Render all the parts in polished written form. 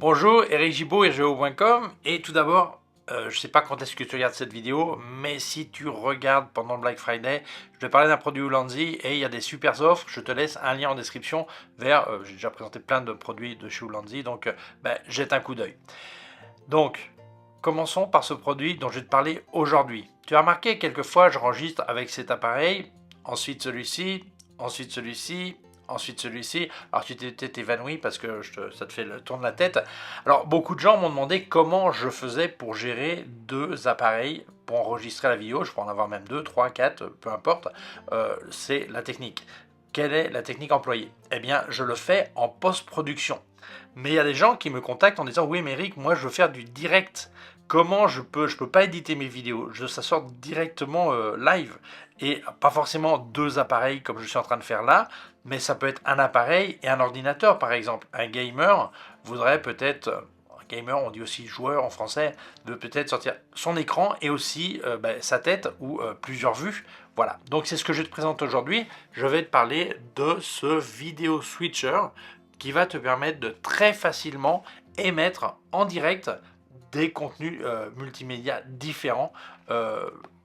Bonjour, Eric Gibaud, rgo.com. Et tout d'abord, je ne sais pas quand est-ce que tu regardes cette vidéo, mais si tu regardes pendant Black Friday, je vais parler d'un produit Ulanzi et il y a des super offres. Je te laisse un lien en description vers, j'ai déjà présenté plein de produits de chez Ulanzi, donc jette un coup d'œil. Donc, commençons par ce produit dont je vais te parler aujourd'hui. Tu as remarqué, quelquefois, j'enregistre avec cet appareil, ensuite celui-ci, ensuite celui-ci, ensuite celui-ci. Alors tu t'es évanoui parce que ça te fait le tour de la tête. Alors beaucoup de gens m'ont demandé comment je faisais pour gérer deux appareils pour enregistrer la vidéo. Je peux en avoir même 2, 3, 4, peu importe. C'est la technique. Quelle est la technique employée? Eh bien, je le fais en post-production. Mais il y a des gens qui me contactent en disant « Oui, mais Eric, moi je veux faire du direct. Comment je peux pas éditer mes vidéos. Ça sort directement live. Et pas forcément deux appareils comme je suis en train de faire là, mais ça peut être un appareil et un ordinateur par exemple. Un gamer voudrait peut-être, gamer on dit aussi joueur en français, veut peut-être sortir son écran et aussi sa tête ou plusieurs vues. Voilà, donc c'est ce que je te présente aujourd'hui. Je vais te parler de ce vidéo switcher qui va te permettre de très facilement émettre en direct des contenus multimédia différents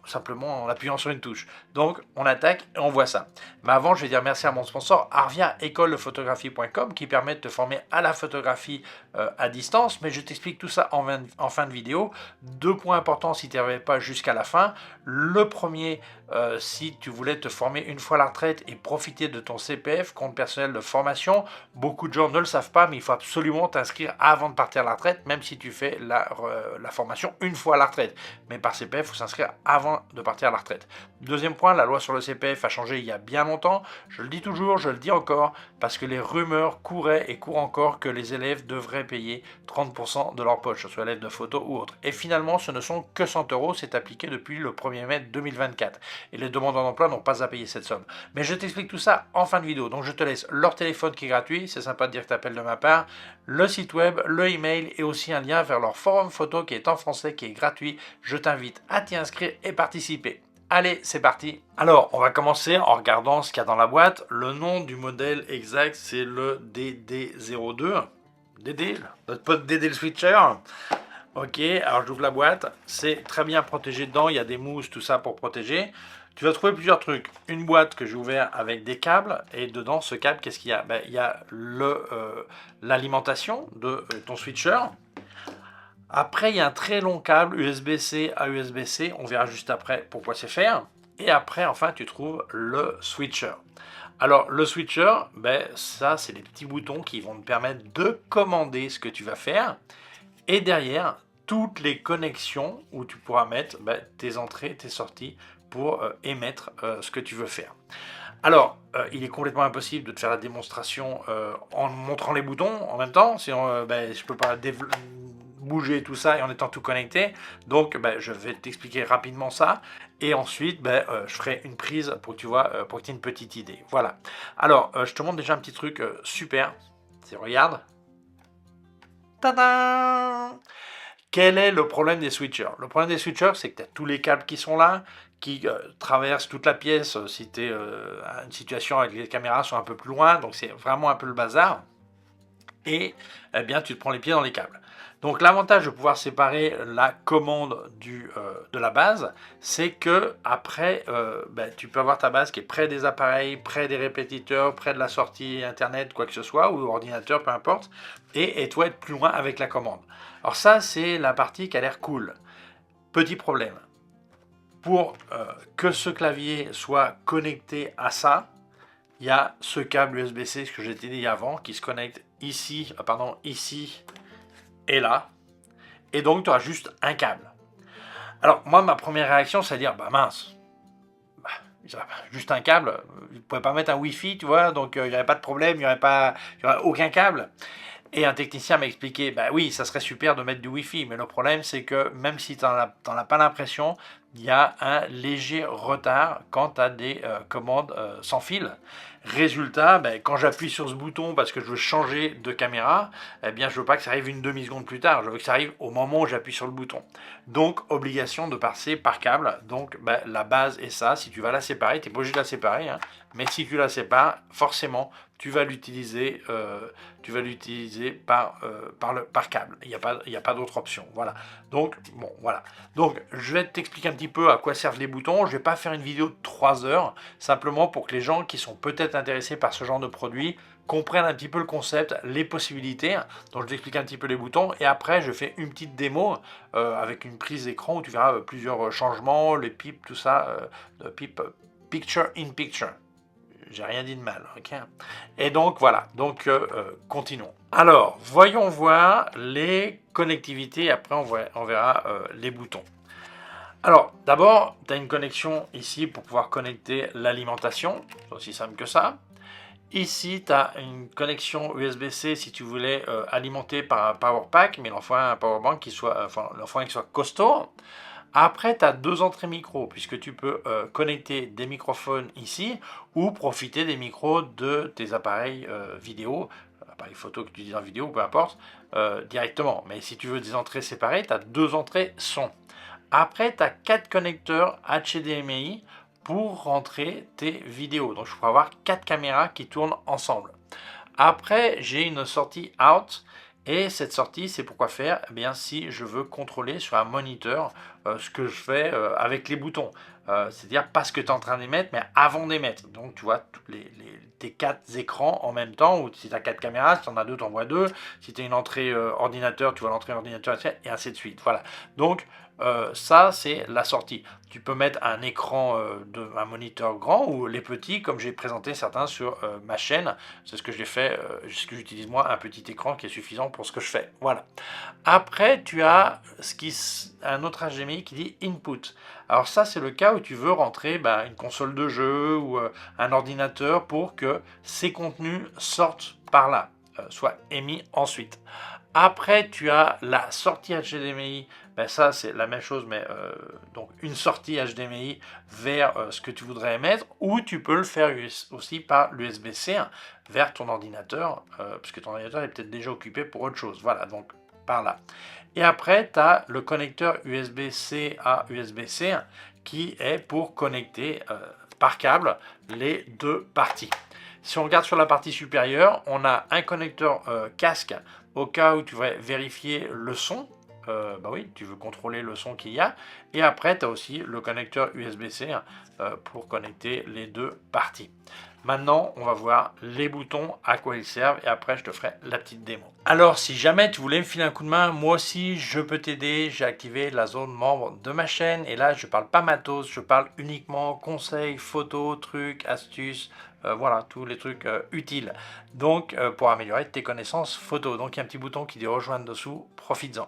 simplement en appuyant sur une touche. Donc on attaque et on voit ça. Mais avant, je vais dire merci à mon sponsor Arvia écoledephotographie.com qui permet de te former à la photographie à distance, mais je t'explique tout ça en fin de vidéo. 2 points importants si tu n'y arrives pas jusqu'à la fin. Le premier, si tu voulais te former une fois à la retraite et profiter de ton CPF, compte personnel de formation, beaucoup de gens ne le savent pas, mais il faut absolument t'inscrire avant de partir à la retraite, même si tu fais la formation une fois à la retraite. Mais par CPF, il faut s'inscrire avant de partir à la retraite. Deuxième point, la loi sur le CPF a changé il y a bien longtemps. Je le dis toujours, je le dis encore, parce que les rumeurs couraient et courent encore que les élèves devraient payer 30% de leur poche, que ce soit élèves de photo ou autre. Et finalement, ce ne sont que 100 €, c'est appliqué depuis le 1er mai 2024. Et les demandeurs d'emploi n'ont pas à payer cette somme. Mais je t'explique tout ça en fin de vidéo. Donc je te laisse leur téléphone qui est gratuit, c'est sympa de dire que tu appelles de ma part, le site web, le email et aussi un lien vers leur forum photo qui est en français, qui est gratuit. Je t'invite à t'y inscrire et participer. Allez, c'est parti. Alors, on va commencer en regardant ce qu'il y a dans la boîte. Le nom du modèle exact, c'est le DD02. DD, notre pote DD le switcher. Ok, alors j'ouvre la boîte. C'est très bien protégé dedans. Il y a des mousses, tout ça pour protéger. Tu vas trouver plusieurs trucs. Une boîte que j'ai ouverte avec des câbles. Et dedans, ce câble, qu'est-ce qu'il y a? Il y a l'alimentation de ton switcher. Après, il y a un très long câble USB-C à USB-C. On verra juste après pourquoi c'est fait. Et après, enfin, tu trouves le switcher. Alors, le switcher, ça, c'est des petits boutons qui vont te permettre de commander ce que tu vas faire. Et derrière, toutes les connexions où tu pourras mettre tes entrées, tes sorties pour émettre ce que tu veux faire. Alors, il est complètement impossible de te faire la démonstration en montrant les boutons en même temps. Sinon, je ne peux pas bouger tout ça et en étant tout connecté. Donc je vais t'expliquer rapidement ça et ensuite je ferai une prise pour que tu vois, pour que tu aies une petite idée. Voilà. Alors je te montre déjà un petit truc super. Regarde. Tada! Quel est le problème des switchers? Le problème des switchers, c'est que tu as tous les câbles qui sont là, qui traversent toute la pièce si tu es à une situation avec les caméras sont un peu plus loin, donc c'est vraiment un peu le bazar. Et eh bien, tu te prends les pieds dans les câbles. Donc l'avantage de pouvoir séparer la commande de la base, c'est que après, tu peux avoir ta base qui est près des appareils, près des répétiteurs, près de la sortie internet, quoi que ce soit, ou ordinateur, peu importe, et toi être plus loin avec la commande. Alors ça, c'est la partie qui a l'air cool. Petit problème. Pour que ce clavier soit connecté à ça, il y a ce câble USB-C, ce que j'ai dit avant, qui se connecte ici, ici et là. Et donc, tu auras juste un câble. Alors, moi, ma première réaction, c'est de dire, mince, juste un câble, vous ne pouvez pas mettre un Wi-Fi, tu vois, donc il n'y aurait pas de problème, il n'y aurait aucun câble. Et un technicien m'a expliqué, oui, ça serait super de mettre du Wi-Fi, mais le problème, c'est que même si tu n'en as pas l'impression, il y a un léger retard quand tu as des commandes sans fil. Résultat, ben, quand j'appuie sur ce bouton parce que je veux changer de caméra, eh bien, je veux pas que ça arrive une demi-seconde plus tard, je veux que ça arrive au moment où j'appuie sur le bouton. Donc, obligation de passer par câble. Donc, ben, la base est ça. Si tu vas la séparer, tu n'es pas obligé de la séparer, hein, mais si tu la sépares, forcément, tu vas l'utiliser par câble. Il n'y a pas d'autre option. Voilà. Donc, bon, voilà. Donc, je vais t'expliquer un petit peu à quoi servent les boutons. Je ne vais pas faire une vidéo de 3 heures, simplement pour que les gens qui sont peut-être intéressés par ce genre de produit comprennent un petit peu le concept, les possibilités. Donc, je t'explique un petit peu les boutons. Et après, je fais une petite démo avec une prise d'écran où tu verras plusieurs changements, les pipes, tout ça, picture in picture. J'ai rien dit de mal, ok. Et donc voilà, donc continuons. Alors, voyons voir les connectivités, après on verra les boutons. Alors, d'abord, tu as une connexion ici pour pouvoir connecter l'alimentation, c'est aussi simple que ça. Ici, tu as une connexion USB-C si tu voulais alimenter par un power pack, mais il en faut un power bank qui soit, qui soit costaud. Après, tu as 2 entrées micro, puisque tu peux connecter des microphones ici ou profiter des micros de tes appareils vidéo, appareils photo que tu utilises en vidéo, peu importe, directement. Mais si tu veux des entrées séparées, tu as 2 entrées son. Après, tu as 4 connecteurs HDMI pour rentrer tes vidéos. Donc, je pourrais avoir 4 caméras qui tournent ensemble. Après, j'ai une sortie out. Et cette sortie, c'est pourquoi faire? Eh bien, si je veux contrôler sur un moniteur ce que je fais avec les boutons. C'est-à-dire pas ce que tu es en train d'émettre, mais avant d'émettre. Donc, tu vois, tes 4 écrans en même temps, ou si tu as 4 caméras, si tu en as 2, tu en vois 2. Si tu as une entrée ordinateur, tu vois l'entrée ordinateur, et ainsi de suite. Voilà. Donc, ça, c'est la sortie. Tu peux mettre un écran un moniteur grand ou les petits, comme j'ai présenté certains sur ma chaîne. C'est ce que j'ai fait, ce que j'utilise moi, un petit écran qui est suffisant pour ce que je fais. Voilà. Après, tu as un autre HDMI qui dit input. Alors ça, c'est le cas où tu veux rentrer une console de jeu ou un ordinateur pour que ces contenus sortent par là, soient émis ensuite. Après, tu as la sortie HDMI. Ça, c'est la même chose, mais donc une sortie HDMI vers ce que tu voudrais émettre, ou tu peux le faire aussi par l'USB-C vers ton ordinateur, puisque ton ordinateur est peut-être déjà occupé pour autre chose. Voilà, donc par là. Et après, tu as le connecteur USB-C à USB-C qui est pour connecter par câble les 2 parties. Si on regarde sur la partie supérieure, on a un connecteur casque au cas où tu voudrais vérifier le son. Oui, tu veux contrôler le son qu'il y a. Et après, tu as aussi le connecteur USB-C pour connecter les 2 parties. Maintenant, on va voir les boutons, à quoi ils servent, et après, je te ferai la petite démo. Alors, si jamais tu voulais me filer un coup de main, moi aussi, je peux t'aider. J'ai activé la zone membre de ma chaîne, et là, je ne parle pas matos, je parle uniquement conseils, photos, trucs, astuces, voilà, tous les trucs utiles. Donc, pour améliorer tes connaissances photo. Donc, il y a un petit bouton qui dit rejoindre dessous, profites-en.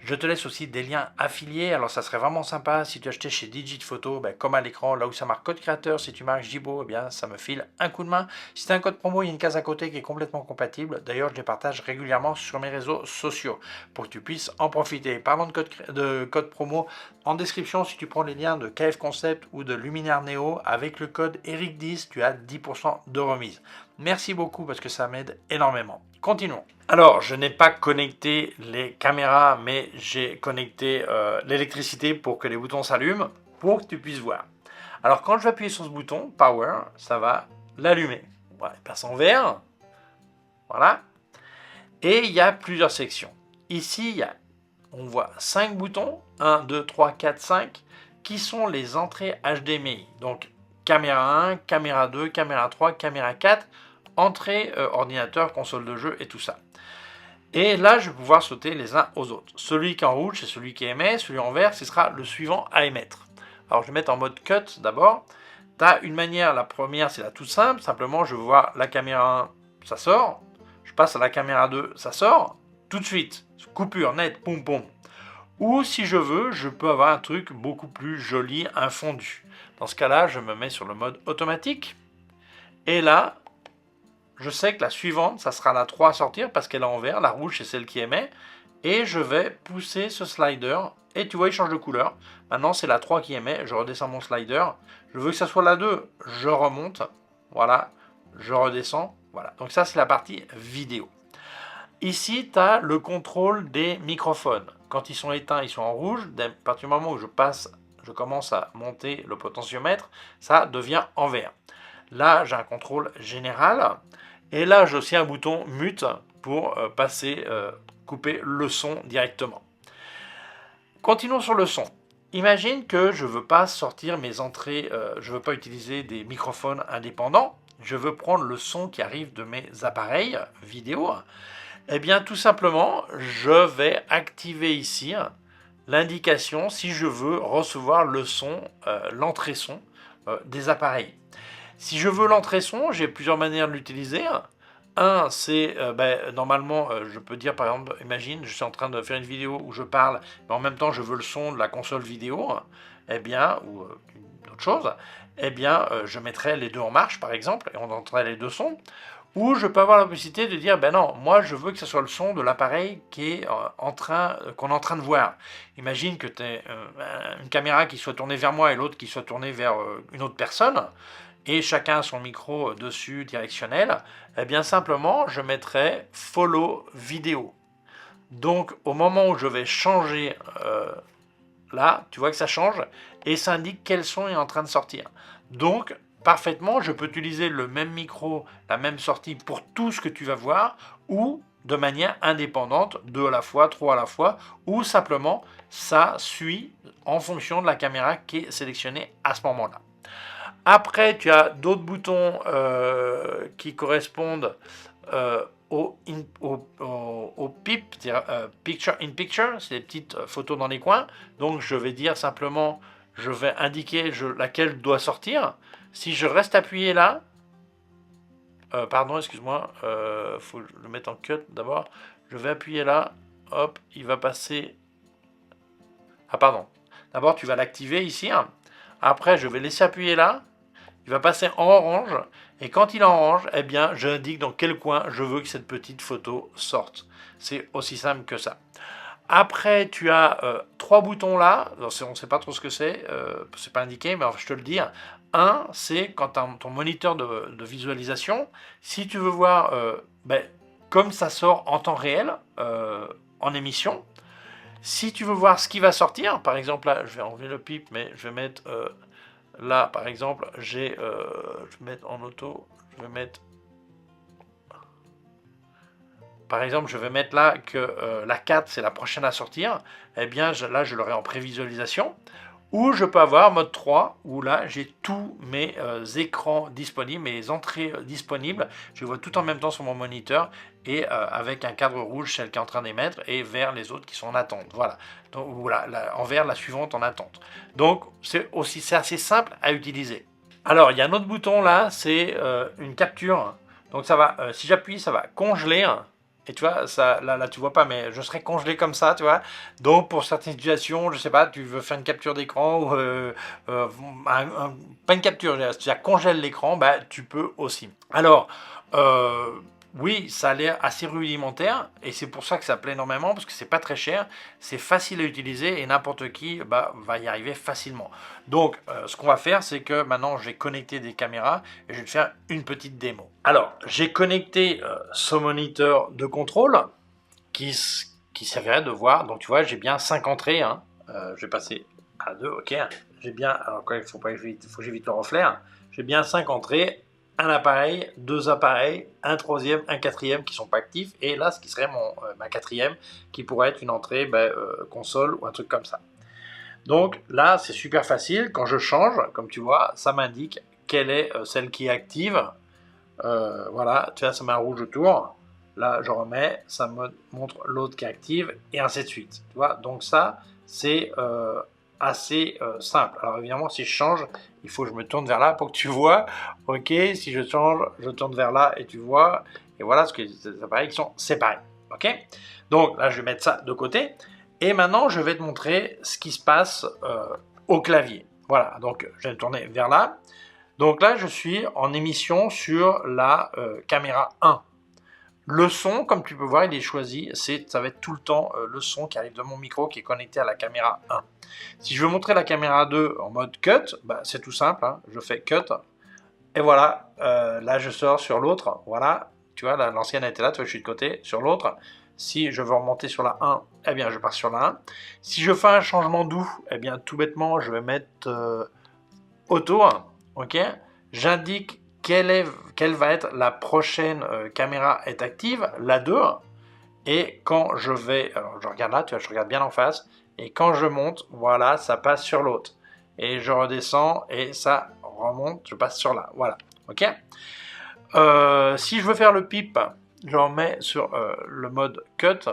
Je te laisse aussi des liens affiliés. Alors, ça serait vraiment sympa si tu achetais chez Digitphoto, comme à l'écran, là où ça marque code créateur, si tu marques Jibo, eh bien, ça me file un coup de main. Si tu as un code promo, il y a une case à côté qui est complètement compatible. D'ailleurs, je les partage régulièrement sur mes réseaux sociaux pour que tu puisses en profiter. Parlons de code promo, en description, si tu prends les liens de KF Concept ou de Luminaire Neo, avec le code ERIC10, tu as 10% de remise. Merci beaucoup parce que ça m'aide énormément. Continuons. Alors, je n'ai pas connecté les caméras, mais j'ai connecté l'électricité pour que les boutons s'allument, pour que tu puisses voir. Alors, quand je vais appuyer sur ce bouton, Power, ça va l'allumer. Voilà, il passe en vert. Voilà. Et il y a plusieurs sections. Ici, on voit 5 boutons, 1, 2, 3, 4, 5, qui sont les entrées HDMI. Donc, caméra 1, caméra 2, caméra 3, caméra 4, entrée ordinateur, console de jeu et tout ça. Et là, je vais pouvoir sauter les uns aux autres. Celui qui est en rouge, c'est celui qui émet. Celui en vert, ce sera le suivant à émettre. Alors, je vais mettre en mode cut d'abord. Tu as une manière, la première, c'est la toute simple. Simplement, je vois la caméra 1, ça sort. Je passe à la caméra 2, ça sort. Tout de suite, coupure nette, poum poum. Ou si je veux, je peux avoir un truc beaucoup plus joli, un fondu. Dans ce cas-là, je me mets sur le mode automatique. Et là, je sais que la suivante, ça sera la 3 à sortir parce qu'elle est en vert. La rouge, c'est celle qui émet. et je vais pousser ce slider, et tu vois, il change de couleur. Maintenant, c'est la 3 qui émet, je redescends mon slider. Je veux que ça soit la 2, je remonte, voilà, je redescends, voilà. Donc ça, c'est la partie vidéo. Ici, tu as le contrôle des microphones. Quand ils sont éteints, ils sont en rouge. À partir du moment où je commence à monter le potentiomètre, ça devient en vert. Là, j'ai un contrôle général. Et là, j'ai aussi un bouton mute pour couper le son directement. Continuons sur le son. Imagine que je ne veux pas sortir mes entrées, je ne veux pas utiliser des microphones indépendants. Je veux prendre le son qui arrive de mes appareils vidéo. Eh bien, tout simplement, je vais activer ici l'indication si je veux recevoir le son, l'entrée son des appareils. Si je veux l'entrée son, j'ai plusieurs manières de l'utiliser. Un, c'est normalement, je peux dire par exemple, imagine, je suis en train de faire une vidéo où je parle, mais en même temps je veux le son de la console vidéo, eh bien, ou d'autres choses, eh bien, je mettrai les deux en marche par exemple, et on entendrait les deux sons. Ou je peux avoir la possibilité de dire, ben non, moi je veux que ce soit le son de l'appareil qu'on est en train de voir. Imagine que tu aies une caméra qui soit tournée vers moi et l'autre qui soit tournée vers une autre personne, et chacun a son micro dessus directionnel. Eh bien simplement, je mettrai follow vidéo. Donc au moment où je vais changer, là, tu vois que ça change, et ça indique quel son est en train de sortir. Donc, parfaitement, je peux utiliser le même micro, la même sortie pour tout ce que tu vas voir, ou de manière indépendante, 2 à la fois, 3 à la fois, ou simplement, ça suit en fonction de la caméra qui est sélectionnée à ce moment-là. Après, tu as d'autres boutons qui correspondent au PIP, Picture in Picture, c'est des petites photos dans les coins. Donc je vais dire simplement, je vais indiquer laquelle doit sortir. Si je reste appuyé là, pardon, excuse-moi, faut le mettre en cut d'abord. Je vais appuyer là, hop, il va passer. Ah pardon. D'abord tu vas l'activer ici. Après je vais laisser appuyer là. Il va passer en orange, et quand il est en orange, eh bien, j'indique dans quel coin je veux que cette petite photo sorte. C'est aussi simple que ça. Après, tu as 3 boutons là. Alors, on ne sait pas trop ce que c'est pas indiqué, mais je te le dis. Un, c'est quand ton moniteur de visualisation, si tu veux voir comme ça sort en temps réel, en émission. Si tu veux voir ce qui va sortir, par exemple là, je vais enlever le pip, mais je vais mettre... là, par exemple, je vais mettre en auto, je vais mettre... Par exemple, je vais mettre là que la 4, c'est la prochaine à sortir. Eh bien, là, je l'aurai en prévisualisation. Ou je peux avoir mode 3, où là, j'ai tous mes écrans disponibles, mes entrées disponibles. Je vois tout en même temps sur mon moniteur, et avec un cadre rouge, celle qui est en train d'émettre, et vert les autres qui sont en attente. Voilà. Donc, voilà, en vert, la suivante en attente. Donc, c'est assez simple à utiliser. Alors, il y a un autre bouton là, c'est une capture. Donc, ça va, si j'appuie, ça va congeler. Et tu vois, ça, là, tu vois pas, mais je serais congelé comme ça, tu vois. Donc, pour certaines situations, je sais pas, tu veux faire une capture d'écran ou pas une capture, si tu congèles l'écran, bah, tu peux aussi. Alors, oui, ça a l'air assez rudimentaire, et c'est pour ça que ça plaît énormément, parce que c'est pas très cher, c'est facile à utiliser, et n'importe qui va y arriver facilement. Donc, ce qu'on va faire, c'est que maintenant, je vais connecter des caméras, et je vais te faire une petite démo. Alors, j'ai connecté ce moniteur de contrôle, qui servirait de voir, donc tu vois, j'ai bien 5 entrées, hein. Je vais passer à 2, ok. J'ai bien, alors quoi, il faut que j'évite le reflet, hein. J'ai bien 5 entrées, un appareil, 2 appareils, un troisième, un quatrième qui ne sont pas actifs, et là, ce qui serait ma quatrième, qui pourrait être une entrée console ou un truc comme ça. Donc là, c'est super facile. Quand je change, comme tu vois, ça m'indique quelle est celle qui est active. Voilà, tu vois, ça met un rouge autour. Là, je remets, ça me montre l'autre qui est active, et ainsi de suite. Tu vois, donc ça, c'est assez simple. Alors évidemment, si je change, il faut que je me tourne vers là pour que tu vois. Ok, si je change, je tourne vers là et tu vois. Et voilà, ce que les appareils qui sont séparés. Ok, donc là, je vais mettre ça de côté. Et maintenant, je vais te montrer ce qui se passe au clavier. Voilà, donc je vais me tourner vers là. Donc là, je suis en émission sur la caméra 1. Le son, comme tu peux voir, il est choisi, ça va être tout le temps le son qui arrive de mon micro qui est connecté à la caméra 1. Si je veux montrer la caméra 2 en mode cut, bah, c'est tout simple, hein, je fais cut, et voilà, là je sors sur l'autre, voilà, tu vois, l'ancienne était là, toi je suis de côté, sur l'autre. Si je veux remonter sur la 1, eh bien je pars sur la 1. Si je fais un changement doux, eh bien tout bêtement, je vais mettre auto, ok. J'indique quelle va être la prochaine caméra est active, la 2. Et quand je vais, alors je regarde là, tu vois, je regarde bien en face, et quand je monte, voilà, ça passe sur l'autre. Et je redescends, et ça remonte, je passe sur là, voilà, ok. Si je veux faire le pipe, je remets sur le mode cut,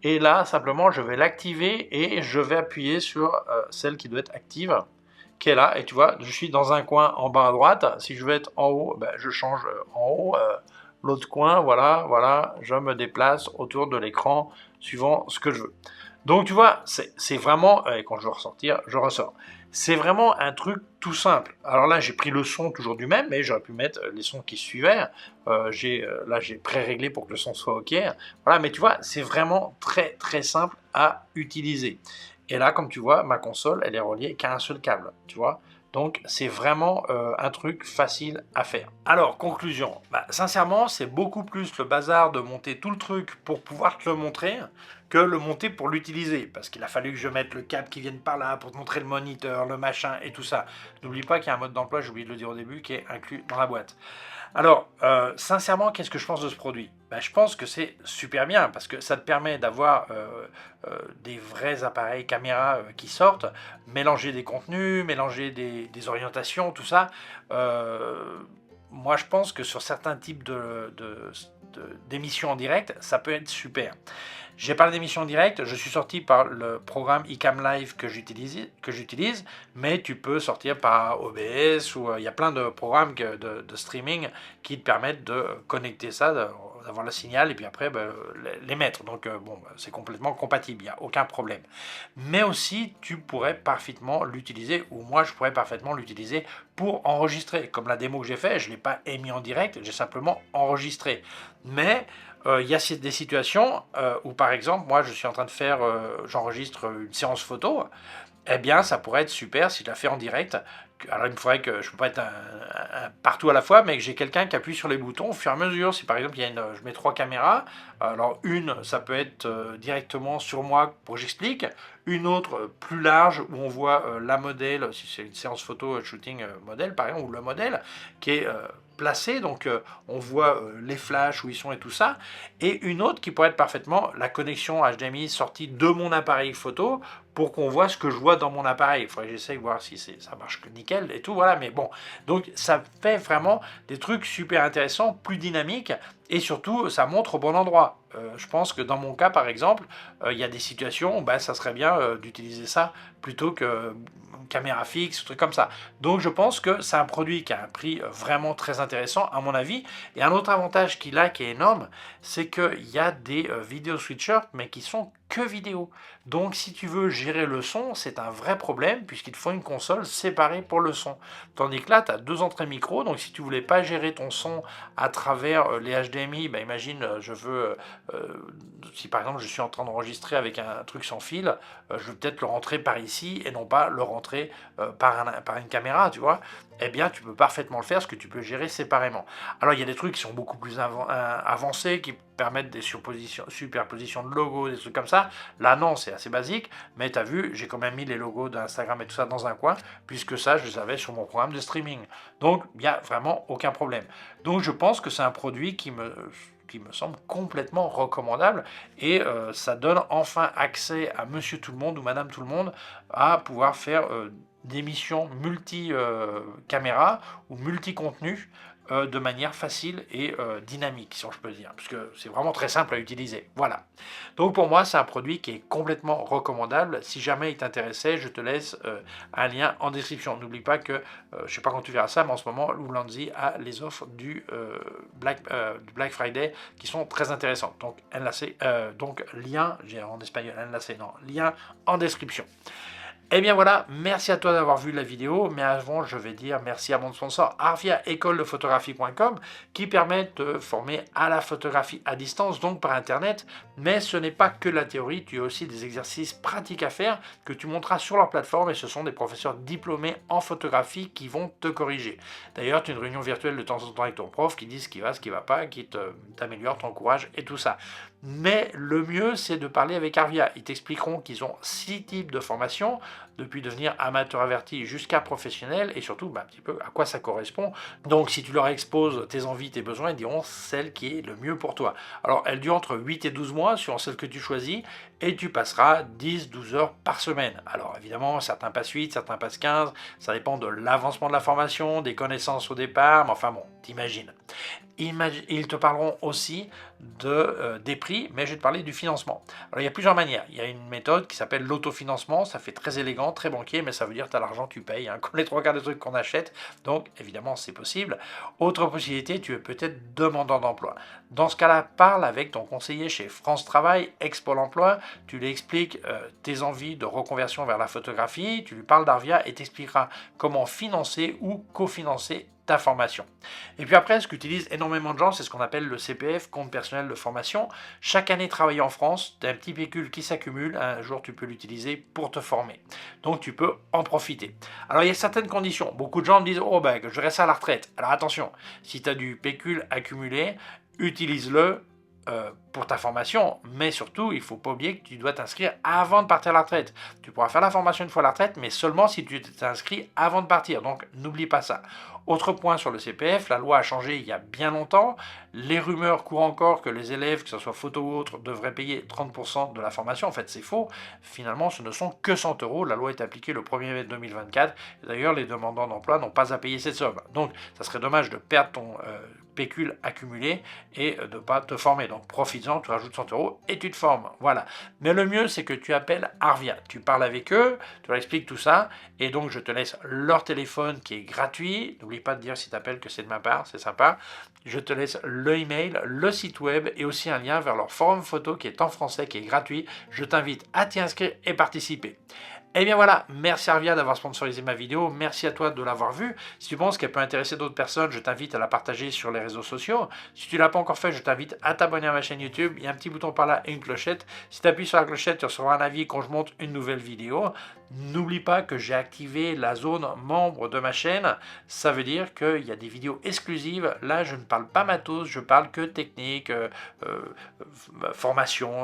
et là, simplement, je vais l'activer, et je vais appuyer sur celle qui doit être active, qui est là, et tu vois, je suis dans un coin en bas à droite. Si je veux être en haut, ben, je change en haut, l'autre coin, voilà, voilà, je me déplace autour de l'écran suivant ce que je veux. Donc tu vois, c'est vraiment, et quand je veux ressortir, je ressors. C'est vraiment un truc tout simple. Alors là, j'ai pris le son toujours du même, mais j'aurais pu mettre les sons qui suivaient. Là, j'ai pré-réglé pour que le son soit OK. Voilà, mais tu vois, c'est vraiment très très simple à utiliser. Et là, comme tu vois, ma console, elle est reliée qu'à un seul câble, tu vois. Donc, c'est vraiment un truc facile à faire. Alors, conclusion. Bah, sincèrement, c'est beaucoup plus le bazar de monter tout le truc pour pouvoir te le montrer que le monter pour l'utiliser. Parce qu'il a fallu que je mette le câble qui vienne par là pour te montrer le moniteur, le machin et tout ça. N'oublie pas qu'il y a un mode d'emploi, j'ai oublié de le dire au début, qui est inclus dans la boîte. Alors, sincèrement, qu'est-ce que je pense de ce produit? Ben, je pense que c'est super bien parce que ça te permet d'avoir des vrais appareils caméra qui sortent, mélanger des contenus, mélanger des orientations, tout ça. Euh, Moi, je pense que sur certains types d'émissions en direct, ça peut être super. J'ai parlé d'émissions en direct, je suis sorti par le programme iCam Live que j'utilise, mais tu peux sortir par OBS ou il y a plein de programmes de streaming qui te permettent de connecter ça, d'avoir le signal et puis après les mettre. Donc bon, c'est complètement compatible, il n'y a aucun problème. Mais aussi, tu pourrais parfaitement l'utiliser, ou moi je pourrais parfaitement l'utiliser pour enregistrer. Comme la démo que j'ai fait, je ne l'ai pas émis en direct, j'ai simplement enregistré. Mais il y a des situations où, par exemple, moi, je suis en train de faire, j'enregistre une séance photo, eh bien, ça pourrait être super si je la fais en direct. Alors, il me faudrait que je ne peux pas être partout à la fois, mais que j'ai quelqu'un qui appuie sur les boutons au fur et à mesure. Si par exemple, je mets 3 caméras, alors une, ça peut être directement sur moi pour que j'explique. Une autre plus large où on voit la modèle, si c'est une séance photo shooting modèle par exemple, ou le modèle qui est placé, donc on voit les flashs où ils sont et tout ça. Et une autre qui pourrait être parfaitement la connexion HDMI sortie de mon appareil photo pour qu'on voit ce que je vois dans mon appareil. Il faudrait que j'essaye de voir si ça marche nickel et tout, voilà, mais bon. Donc ça fait vraiment des trucs super intéressants, plus dynamiques, et surtout ça montre au bon endroit. Je pense que dans mon cas par exemple, il y a des situations où ça serait bien d'utiliser ça plutôt que caméra fixe, truc comme ça. Donc je pense que c'est un produit qui a un prix vraiment très intéressant à mon avis. Et un autre avantage qu'il a qui est énorme, c'est qu'il y a des vidéo switchers mais qui sont que vidéo. Donc si tu veux gérer le son, c'est un vrai problème puisqu'il te faut une console séparée pour le son. Tandis que là, tu as 2 entrées micro, donc si tu voulais pas gérer ton son à travers les HDMI, imagine, je veux, si par exemple je suis en train d'enregistrer avec un truc sans fil, je veux peut-être le rentrer par ici et non pas le rentrer par une caméra, tu vois. Eh bien, tu peux parfaitement le faire, parce que tu peux gérer séparément. Alors, il y a des trucs qui sont beaucoup plus avancés, qui permettent des superpositions de logos, des trucs comme ça. Là, non, c'est assez basique, mais tu as vu, j'ai quand même mis les logos d'Instagram et tout ça dans un coin, puisque ça, je les avais sur mon programme de streaming. Donc, il n'y a vraiment aucun problème. Donc, je pense que c'est un produit qui me semble complètement recommandable, et ça donne enfin accès à monsieur tout le monde ou madame tout le monde à pouvoir faire des missions multi-caméra ou multi-contenu de manière facile et dynamique, si je peux dire, parce que c'est vraiment très simple à utiliser. Voilà. Donc pour moi, c'est un produit qui est complètement recommandable. Si jamais il t'intéressait, je te laisse un lien en description. N'oublie pas que, je ne sais pas quand tu verras ça, mais en ce moment, Ulanzi a les offres du Black Friday qui sont très intéressantes. Donc, donc lien, j'ai en espagnol, enlace, non, lien en description. Eh bien voilà, merci à toi d'avoir vu la vidéo, mais avant je vais dire merci à mon sponsor Arvia école-de-photographie.com qui permet de former à la photographie à distance, donc par internet, mais ce n'est pas que la théorie, tu as aussi des exercices pratiques à faire que tu monteras sur leur plateforme et ce sont des professeurs diplômés en photographie qui vont te corriger. D'ailleurs, tu as une réunion virtuelle de temps en temps avec ton prof qui dit ce qui va, ce qui ne va pas, qui t'améliore, t'encourage et tout ça. Mais le mieux, c'est de parler avec Arvia. Ils t'expliqueront qu'ils ont 6 types de formations, depuis devenir amateur averti jusqu'à professionnel, et surtout un petit peu à quoi ça correspond. Donc si tu leur exposes tes envies, tes besoins, ils diront celle qui est le mieux pour toi. Alors elle dure entre 8 et 12 mois, suivant celle que tu choisis, et tu passeras 10-12 heures par semaine. Alors évidemment, certains passent 8, certains passent 15, ça dépend de l'avancement de la formation, des connaissances au départ, mais enfin bon, t'imagines. Ils te parleront aussi des prix, mais je vais te parler du financement. Alors il y a plusieurs manières. Il y a une méthode qui s'appelle l'autofinancement, ça fait très élégant, très banquier, mais ça veut dire que tu as l'argent, tu payes, hein, comme les 3/4 des trucs qu'on achète, donc évidemment c'est possible. Autre possibilité, tu es peut-être demandeur d'emploi. Dans ce cas-là, parle avec ton conseiller chez France Travail, ex-Pôle emploi, tu lui expliques tes envies de reconversion vers la photographie, tu lui parles d'Arvia et t'expliqueras comment financer ou cofinancer ta formation. Et puis après, ce qu'utilisent énormément de gens, c'est ce qu'on appelle le CPF, compte personnel de formation. Chaque année travaillée en France, tu as un petit pécule qui s'accumule, un jour tu peux l'utiliser pour te former. Donc tu peux en profiter. Alors il y a certaines conditions. Beaucoup de gens me disent, oh ben, je reste à la retraite. Alors attention, si tu as du pécule accumulé, utilise-le pour ta formation, mais surtout, il ne faut pas oublier que tu dois t'inscrire avant de partir à la retraite. Tu pourras faire la formation une fois à la retraite, mais seulement si tu t'inscris avant de partir, donc n'oublie pas ça. Autre point sur le CPF, la loi a changé il y a bien longtemps, les rumeurs courent encore que les élèves, que ce soit photo ou autre, devraient payer 30% de la formation, en fait c'est faux, finalement ce ne sont que 100 €, la loi est appliquée le 1er mai 2024, et d'ailleurs les demandeurs d'emploi n'ont pas à payer cette somme, donc ça serait dommage de perdre ton pécule accumulé et de ne pas te former. Donc profites-en, tu rajoutes 100 € et tu te formes. Voilà. Mais le mieux, c'est que tu appelles Arvia. Tu parles avec eux, tu leur expliques tout ça. Et donc, je te laisse leur téléphone qui est gratuit. N'oublie pas de dire si tu appelles que c'est de ma part, c'est sympa. Je te laisse le email, le site web et aussi un lien vers leur forum photo qui est en français, qui est gratuit. Je t'invite à t'y inscrire et participer. Et bien voilà, merci Arvia d'avoir sponsorisé ma vidéo, merci à toi de l'avoir vue. Si tu penses qu'elle peut intéresser d'autres personnes, je t'invite à la partager sur les réseaux sociaux. Si tu ne l'as pas encore fait, je t'invite à t'abonner à ma chaîne YouTube. Il y a un petit bouton par là et une clochette. Si tu appuies sur la clochette, tu recevras un avis quand je monte une nouvelle vidéo. N'oublie pas que j'ai activé la zone membre de ma chaîne. Ça veut dire qu'il y a des vidéos exclusives. Là, je ne parle pas matos, je parle que technique, formation,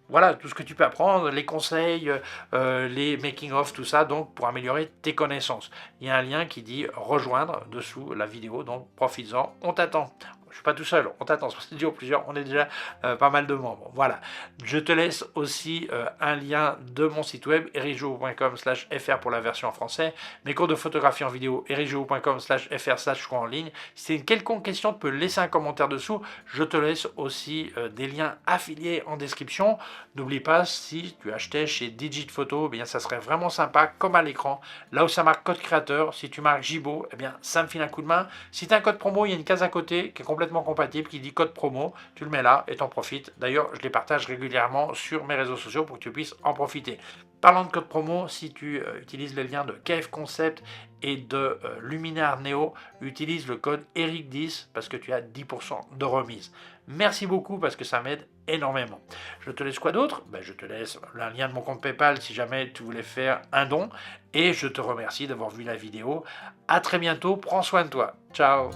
voilà, tout ce que tu peux apprendre, les conseils, les making of, tout ça, donc pour améliorer tes connaissances. Il y a un lien qui dit rejoindre dessous la vidéo, donc profites-en, on t'attend. Je suis pas tout seul, on t'attend, c'est studio plusieurs, on est déjà pas mal de membres. Voilà, je te laisse aussi un lien de mon site web ericgeo.com/fr pour la version en français, mes cours de photographie en vidéo ericgeo.com/fr/cours en ligne. Si c'est une quelconque question, tu peux laisser un commentaire dessous. Je te laisse aussi des liens affiliés en description. N'oublie pas, si tu achetais chez Digit Photo, eh bien ça serait vraiment sympa, comme à l'écran, là où ça marque code créateur, si tu marques Gibo, eh bien ça me file un coup de main. Si tu as un code promo, il y a une case à côté qui est complètement compatible, qui dit code promo, tu le mets là et t'en profites. D'ailleurs, je les partage régulièrement sur mes réseaux sociaux pour que tu puisses en profiter. Parlant de code promo, si tu utilises les liens de KF Concept et de Luminar Neo, utilise le code ERIC10 parce que tu as 10% de remise. Merci beaucoup parce que ça m'aide énormément. Je te laisse quoi d'autre? Je te laisse un lien de mon compte PayPal si jamais tu voulais faire un don. Et je te remercie d'avoir vu la vidéo. À très bientôt, prends soin de toi. Ciao.